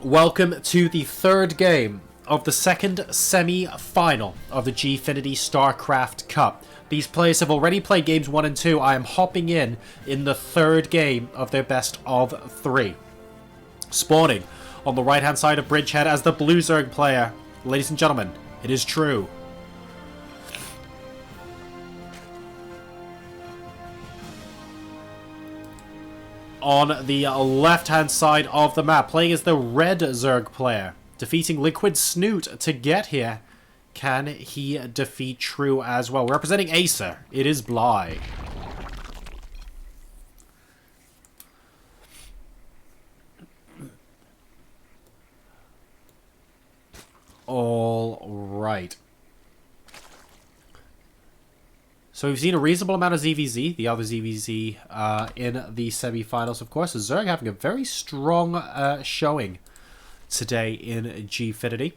Welcome to the third game of the second semi-final of the Gfinity StarCraft Cup. These players have already played games 1 and 2. I am hopping in the third game of their best of 3. Spawning on the right-hand side of Bridgehead as the Blue Zerg player. Ladies and gentlemen, it is true. On the left-hand side of the map, playing as the Red Zerg player, defeating Liquid Snoot to get here. Can he defeat True as well? Representing Acer, it is Bly. All right. So we've seen a reasonable amount of ZvZ, the other ZvZ, in the semi-finals, of course. Zerg having a very strong showing today in Gfinity.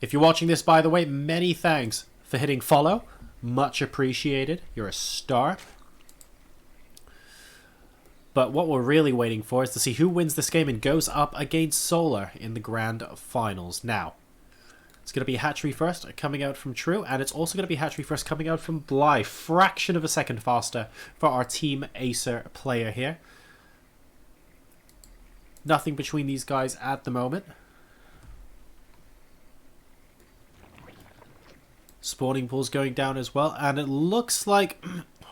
If you're watching this, by the way, many thanks for hitting follow. Much appreciated. You're a star. But what we're really waiting for is to see who wins this game and goes up against Solar in the grand finals. Now, it's going to be hatchery first coming out from True, and it's also going to be hatchery first coming out from Bly. Fraction of a second faster for our Team Acer player here. Nothing between these guys at the moment. Spawning pools going down as well, and it looks like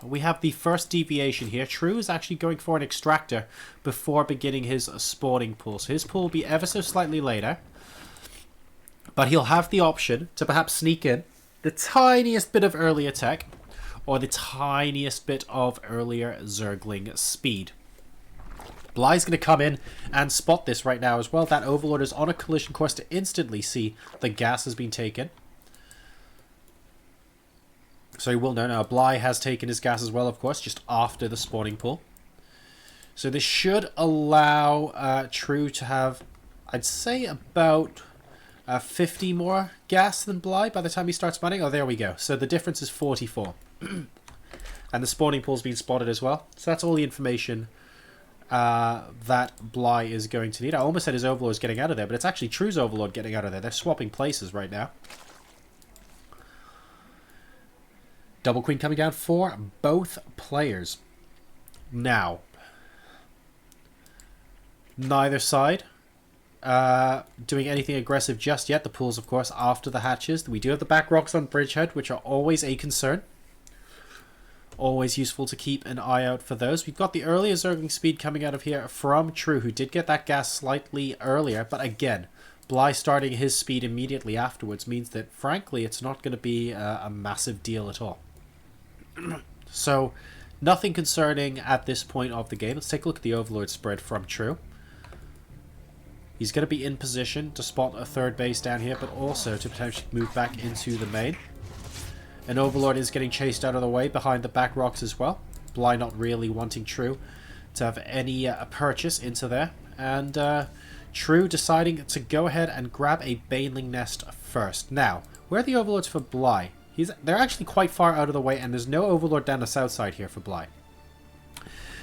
we have the first deviation here. True is actually going for an extractor before beginning his spawning pool. So his pool will be ever so slightly later. But he'll have the option to perhaps sneak in the tiniest bit of earlier tech or the tiniest bit of earlier Zergling speed. Bly's going to come in and spot this right now as well. That Overlord is on a collision course to instantly see the gas has been taken. So he will know now. Bly has taken his gas as well, of course, just after the spawning pool. So this should allow True to have, I'd say, about 50 more gas than Bly by the time he starts spawning. Oh, there we go. So the difference is 44. And the spawning pool's been spotted as well. So that's all the information that Bly is going to need. I almost said his Overlord is getting out of there, but it's actually True's Overlord getting out of there. They're swapping places right now. Double Queen coming down for both players. Now, neither side doing anything aggressive just yet. The pools, of course, after the hatches. We do have the back rocks on Bridgehead, which are always a concern. Always useful to keep an eye out for those. We've got the earlier Zergling speed coming out of here from True, who did get that gas slightly earlier. But again, Bly starting his speed immediately afterwards means that, frankly, it's not going to be a massive deal at all. So, nothing concerning at this point of the game. Let's take a look at the Overlord spread from True. He's going to be in position to spot a third base down here, but also to potentially move back into the main. An Overlord is getting chased out of the way behind the back rocks as well. Bly not really wanting True to have any purchase into there. And True deciding to go ahead and grab a Baneling Nest first. Now, where are the Overlords for Bly? They're actually quite far out of the way, and there's no Overlord down the south side here for Bly.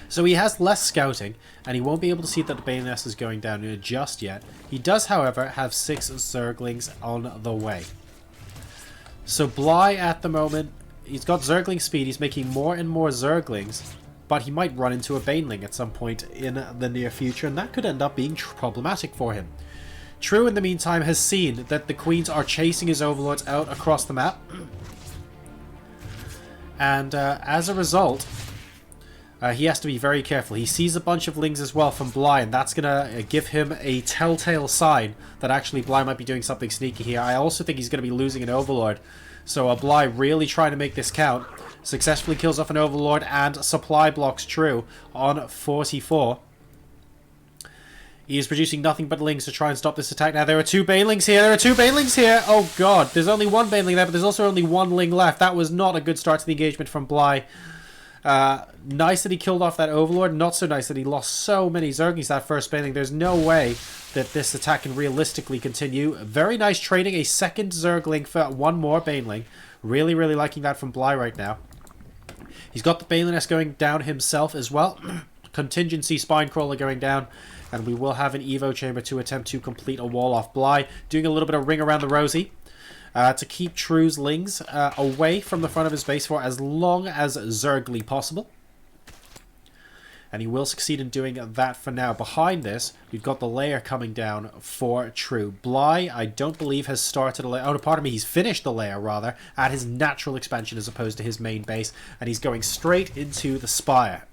So he has less scouting, and he won't be able to see that the Baneling Nest is going down just yet. He does, however, have 6 Zerglings on the way. So Bly, at the moment, he's got Zergling speed. He's making more and more Zerglings, but he might run into a Baneling at some point in the near future, and that could end up being problematic for him. True, in the meantime, has seen that the Queens are chasing his Overlords out across the map. And as a result, he has to be very careful. He sees a bunch of Lings as well from Bly, and that's going to give him a telltale sign that actually Bly might be doing something sneaky here. I also think he's going to be losing an Overlord. So Bly really trying to make this count. Successfully kills off an Overlord and supply blocks True on 44. He is producing nothing but Lings to try and stop this attack. Now, there are 2 Banelings here. There are 2 Banelings here. Oh, God. There's only 1 Baneling there, but there's also only 1 Ling left. That was not a good start to the engagement from Bly. Nice that he killed off that Overlord. Not so nice that he lost so many Zerglings that first Baneling. There's no way that this attack can realistically continue. Very nice trading. A second Zergling for 1 more Baneling. Really, really liking that from Bly right now. He's got the Baneling Nest going down himself as well. contingency spine crawler going down. And we will have an Evo chamber to attempt to complete a wall off. Bly doing a little bit of ring around the rosy to keep True's Lings away from the front of his base for as long as Zergly possible. And he will succeed in doing that for now. Behind this, we've got the layer coming down for True. Bly, I don't believe, has started a layer. Oh, pardon me, he's finished the layer, rather, at his natural expansion as opposed to his main base. And he's going straight into the Spire.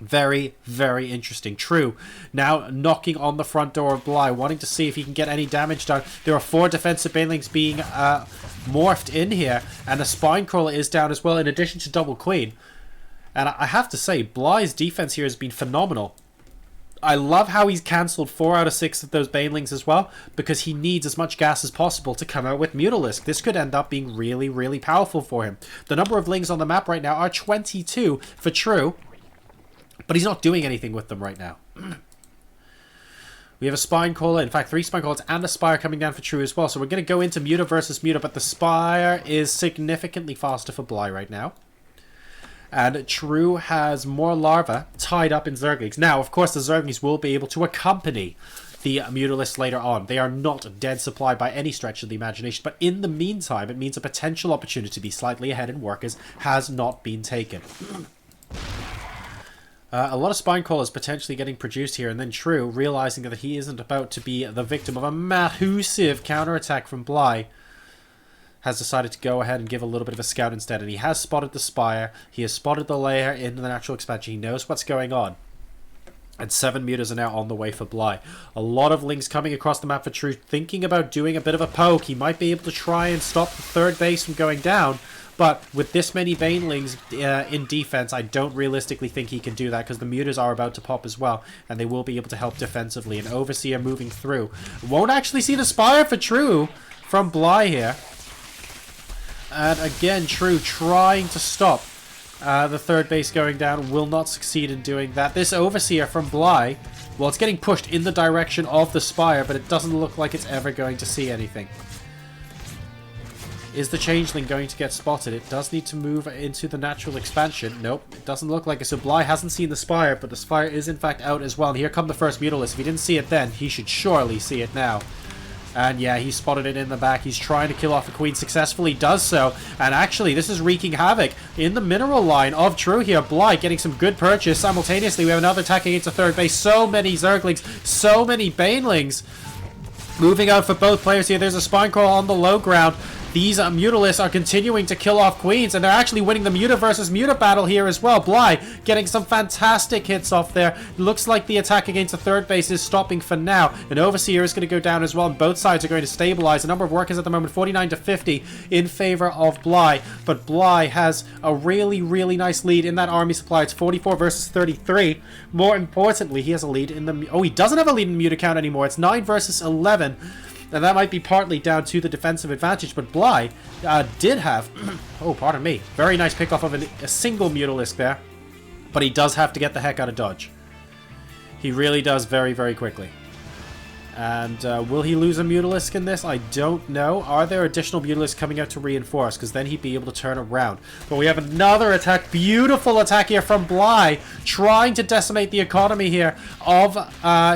Very, very interesting. True, now knocking on the front door of Bly, wanting to see if he can get any damage done. There are 4 defensive banelings being morphed in here. And the Spine Crawler is down as well, in addition to Double Queen. And I have to say, Bly's defense here has been phenomenal. I love how he's cancelled 4 out of 6 of those banelings as well, because he needs as much gas as possible to come out with Mutalisk. This could end up being really, really powerful for him. The number of lings on the map right now are 22 for True, but he's not doing anything with them right now. We have a Spine Crawler, in fact 3 Spine Crawlers and a Spire coming down for True as well. So we're going to go into Muta versus Muta, but the Spire is significantly faster for Bly right now. And True has more larvae tied up in Zerglings. Now, of course, the Zerglings will be able to accompany the Mutalisk later on. They are not dead supply by any stretch of the imagination, but in the meantime, it means a potential opportunity to be slightly ahead in workers has not been taken. A lot of Spine Crawlers potentially getting produced here, and then True, realizing that he isn't about to be the victim of a massive counterattack from Bly, has decided to go ahead and give a little bit of a scout instead. And he has spotted the Spire. He has spotted the layer in the natural expansion. He knows what's going on. And 7 mutas are now on the way for Bly. A lot of lings coming across the map for True, thinking about doing a bit of a poke. He might be able to try and stop the 3rd base from going down. But with this many banelings in defense, I don't realistically think he can do that, because the mutas are about to pop as well, and they will be able to help defensively. And Overseer moving through. Won't actually see the Spire for True from Bly here. And again, True trying to stop the 3rd base going down, will not succeed in doing that. This Overseer from Bly, well, it's getting pushed in the direction of the Spire, but it doesn't look like it's ever going to see anything. Is the Changeling going to get spotted? It does need to move into the natural expansion. Nope, it doesn't look like it. So Bly hasn't seen the Spire, but the Spire is in fact out as well. And here come the first Mutalisk. If he didn't see it then, he should surely see it now. And yeah, he spotted it in the back. He's trying to kill off the Queen, successfully does so. And actually, this is wreaking havoc in the mineral line of True here. Bly getting some good purchase. Simultaneously, we have another attack against the 3rd base. So many Zerglings, so many banelings. Moving out for both players here. There's a Spine Crawl on the low ground. These Mutalisks are continuing to kill off Queens, and they're actually winning the Muta versus Muta battle here as well. Bly getting some fantastic hits off there. Looks like the attack against the 3rd base is stopping for now. An Overseer is going to go down as well, and both sides are going to stabilize. The number of workers at the moment, 49 to 50 in favor of Bly. But Bly has a really, really nice lead in that army supply. It's 44 versus 33. More importantly, he has a lead in the... Oh, he doesn't have a lead in the Muta count anymore. It's 9 versus 11. And that might be partly down to the defensive advantage, but Bly did have... oh, pardon me. Very nice pickoff of a single Mutalisk there. But he does have to get the heck out of dodge. He really does very, very quickly. And will he lose a Mutalisk in this? I don't know. Are there additional Mutalisks coming out to reinforce? Because then he'd be able to turn around. But we have another attack. Beautiful attack here from Bly. Trying to decimate the economy here of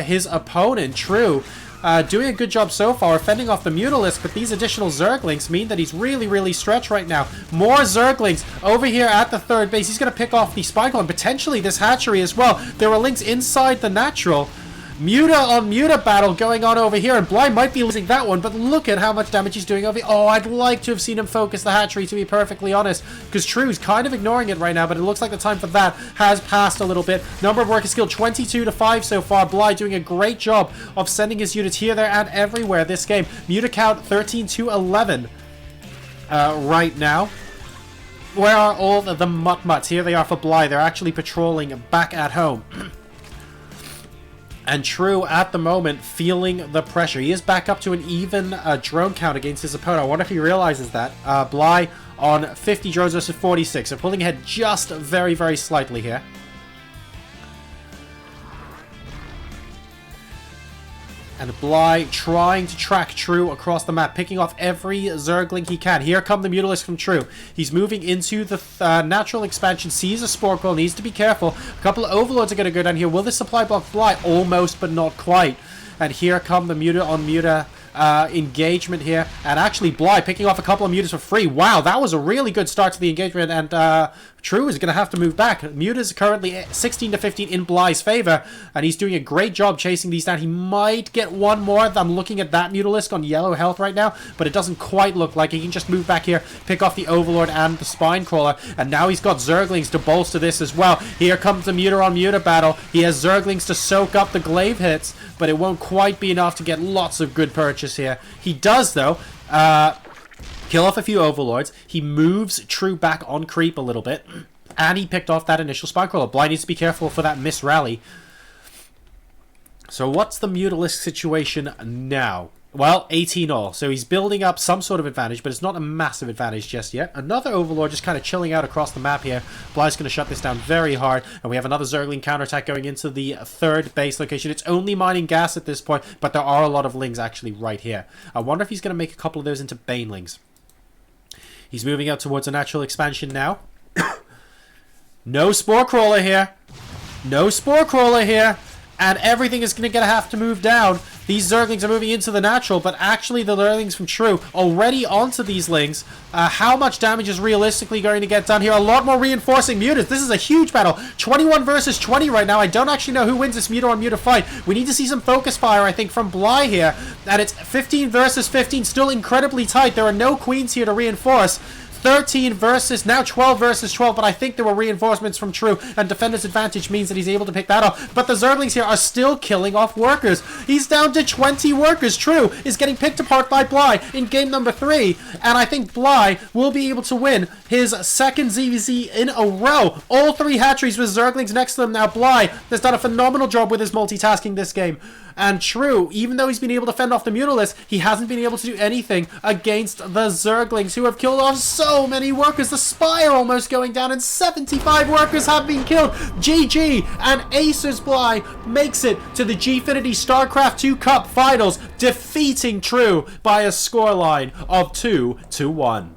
his opponent. True. Doing a good job so far, fending off the Mutalisk, but these additional Zerglings mean that he's really, really stretched right now. More Zerglings over here at the 3rd base. He's going to pick off the Spine Crawler and potentially this hatchery as well. There are links inside the natural. Muta on Muta battle going on over here, and Bly might be losing that one, but look at how much damage he's doing over here. Oh, I'd like to have seen him focus the hatchery, to be perfectly honest, because True's kind of ignoring it right now, but it looks like the time for that has passed a little bit. Number of workers killed 22 to 5 so far. Bly doing a great job of sending his units here, there, and everywhere this game. Muta count 13 to 11 right now. Where are all the mutt-mutts? Here they are for Bly. They're actually patrolling back at home. And True, at the moment, feeling the pressure. He is back up to an even drone count against his opponent. I wonder if he realizes that. Bly on 50 drones versus 46. So pulling ahead just very, very slightly here. And Bly trying to track True across the map, picking off every Zergling he can. Here come the Mutalisk from True. He's moving into the natural expansion, sees a Spore Coil, needs to be careful. A couple of Overlords are going to go down here. Will this supply block Bly? Almost, but not quite. And here come the Muta on Muta engagement here. And actually, Bly picking off a couple of Mutas for free. Wow, that was a really good start to the engagement. And True is going to have to move back. Muta's currently 16 to 15 in Bly's favor. And he's doing a great job chasing these down. He might get one more. I'm looking at that Mutalisk on yellow health right now. But it doesn't quite look like he can just move back here, pick off the Overlord and the Spine Crawler. And now he's got Zerglings to bolster this as well. Here comes the Muta on Muta battle. He has Zerglings to soak up the glaive hits. But it won't quite be enough to get lots of good purchase here. He does, though, kill off a few Overlords. He moves True back on creep a little bit. And he picked off that initial Spine Crawler. Bly needs to be careful for that miss rally. So what's the Mutalisk situation now? Well, 18 all. So he's building up some sort of advantage, but it's not a massive advantage just yet. Another Overlord just kind of chilling out across the map here. Bly's going to shut this down very hard. And we have another Zergling counterattack going into the third base location. It's only mining gas at this point, but there are a lot of Lings actually right here. I wonder if he's going to make a couple of those into Banelings. He's moving out towards a natural expansion now. No Spore Crawler here. No Spore Crawler here. And everything is going to have to move down. These Zerglings are moving into the natural, but actually the Zerglings from True already onto these Lings. How much damage is realistically going to get done here? A lot more reinforcing Mutas. This is a huge battle. 21 versus 20 right now. I don't actually know who wins this Muta on Muta fight. We need to see some focus fire, I think, from Bly here. And it's 15 versus 15. Still incredibly tight. There are no queens here to reinforce. 13 versus, now 12 versus 12, but I think there were reinforcements from True, and Defender's Advantage means that he's able to pick that up. But the Zerglings here are still killing off workers. He's down to 20 workers. True is getting picked apart by Bly in game number 3, and I think Bly will be able to win his second ZvZ in a row. All 3 hatcheries with Zerglings next to them now. Bly has done a phenomenal job with his multitasking this game. And True, even though he's been able to fend off the Mutalisk, he hasn't been able to do anything against the Zerglings, who have killed off so many workers. The Spire almost going down, and 75 workers have been killed. GG, and Acer's Bly makes it to the Gfinity StarCraft II Cup Finals, defeating True by a scoreline of 2-1.